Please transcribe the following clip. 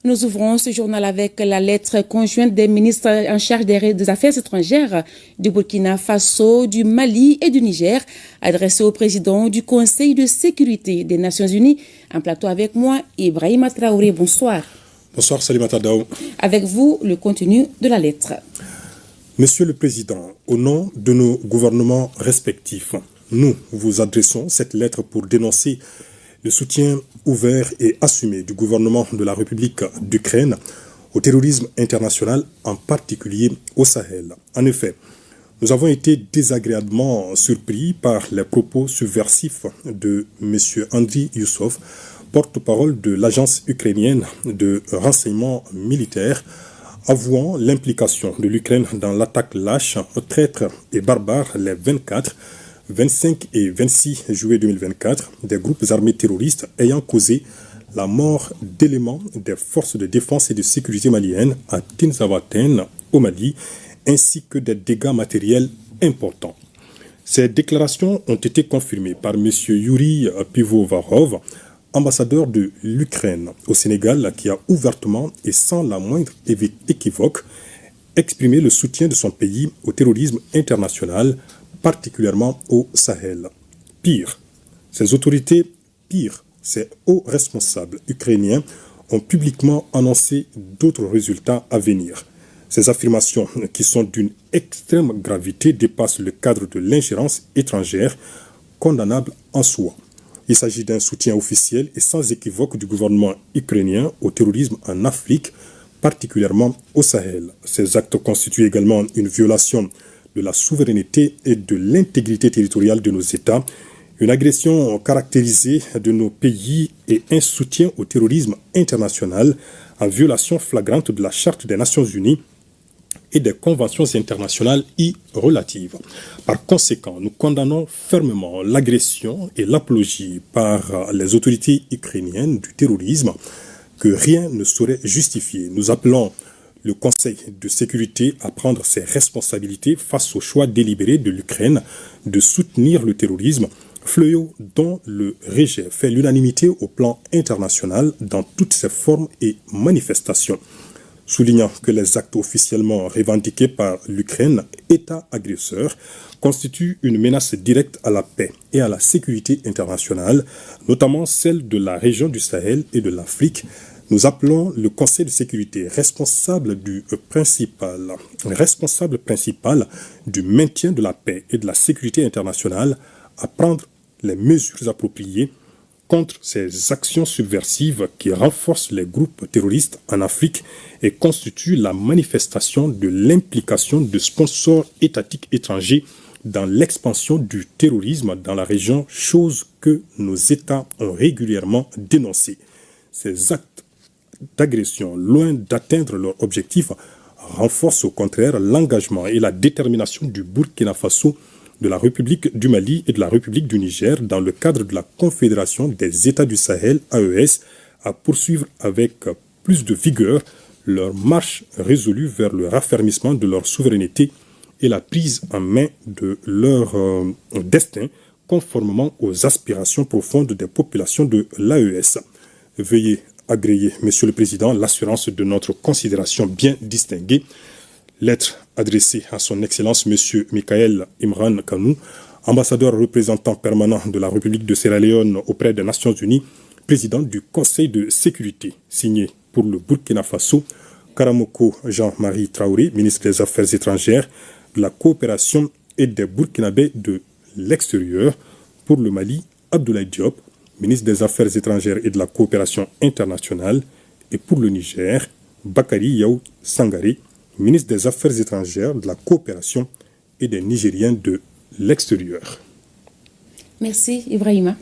Nous ouvrons ce journal avec la lettre conjointe des ministres en charge des Affaires étrangères du Burkina Faso, du Mali et du Niger, adressée au président du Conseil de sécurité des Nations Unies. En plateau avec moi, Ibrahima Traoré. Bonsoir. Bonsoir Salimata Daou. Avec vous, le contenu de la lettre. Monsieur le Président, au nom de nos gouvernements respectifs, nous vous adressons cette lettre pour dénoncer le soutien ouvert et assumé du gouvernement de la République d'Ukraine au terrorisme international, en particulier au Sahel. En effet, nous avons été désagréablement surpris par les propos subversifs de M. Andriy Youssof, porte-parole de l'agence ukrainienne de renseignement militaire, avouant l'implication de l'Ukraine dans l'attaque lâche, traître et barbare les 24, 25 et 26 juillet 2024 des groupes armés terroristes ayant causé la mort d'éléments des forces de défense et de sécurité maliennes à Tinzawatène au Mali, ainsi que des dégâts matériels importants. Ces déclarations ont été confirmées par M. Yuri Pivovarov, ambassadeur de l'Ukraine au Sénégal, qui a ouvertement et sans la moindre équivoque exprimé le soutien de son pays au terrorisme international, particulièrement au Sahel. Pire, ces hauts responsables ukrainiens ont publiquement annoncé d'autres résultats à venir. Ces affirmations, qui sont d'une extrême gravité, dépassent le cadre de l'ingérence étrangère, condamnable en soi. Il s'agit d'un soutien officiel et sans équivoque du gouvernement ukrainien au terrorisme en Afrique, particulièrement au Sahel. Ces actes constituent également une violation de la souveraineté et de l'intégrité territoriale de nos États, une agression caractérisée de nos pays et un soutien au terrorisme international en violation flagrante de la Charte des Nations Unies et des conventions internationales y relatives. Par conséquent, nous condamnons fermement l'agression et l'apologie par les autorités ukrainiennes du terrorisme que rien ne saurait justifier. Nous appelons le Conseil de sécurité à prendre ses responsabilités face au choix délibéré de l'Ukraine de soutenir le terrorisme, fléau dont le rejet fait l'unanimité au plan international dans toutes ses formes et manifestations. Soulignant que les actes officiellement revendiqués par l'Ukraine, État agresseur, constituent une menace directe à la paix et à la sécurité internationale, notamment celle de la région du Sahel et de l'Afrique, nous appelons le Conseil de sécurité responsable principal du maintien de la paix et de la sécurité internationale à prendre les mesures appropriées contre ces actions subversives qui renforcent les groupes terroristes en Afrique et constituent la manifestation de l'implication de sponsors étatiques étrangers dans l'expansion du terrorisme dans la région, chose que nos États ont régulièrement dénoncée. Ces actes d'agression, loin d'atteindre leur objectif, renforcent au contraire l'engagement et la détermination du Burkina Faso, de la République du Mali et de la République du Niger dans le cadre de la Confédération des États du Sahel, AES, à poursuivre avec plus de vigueur leur marche résolue vers le raffermissement de leur souveraineté et la prise en main de leur destin, conformément aux aspirations profondes des populations de l'AES. Veuillez agréer, Monsieur le Président, l'assurance de notre considération bien distinguée. Lettre adressée à son Excellence Monsieur Michael Imran Kanou, ambassadeur représentant permanent de la République de Sierra Leone auprès des Nations Unies, président du Conseil de sécurité, signé pour le Burkina Faso, Karamoko Jean-Marie Traoré, ministre des Affaires étrangères, de la coopération et des Burkinabés de l'extérieur, pour le Mali, Abdoulaye Diop, ministre des Affaires étrangères et de la coopération internationale, et pour le Niger, Bakary Yaw Sangaré, ministre des Affaires étrangères, de la coopération et des Nigériens de l'extérieur. Merci Ibrahima.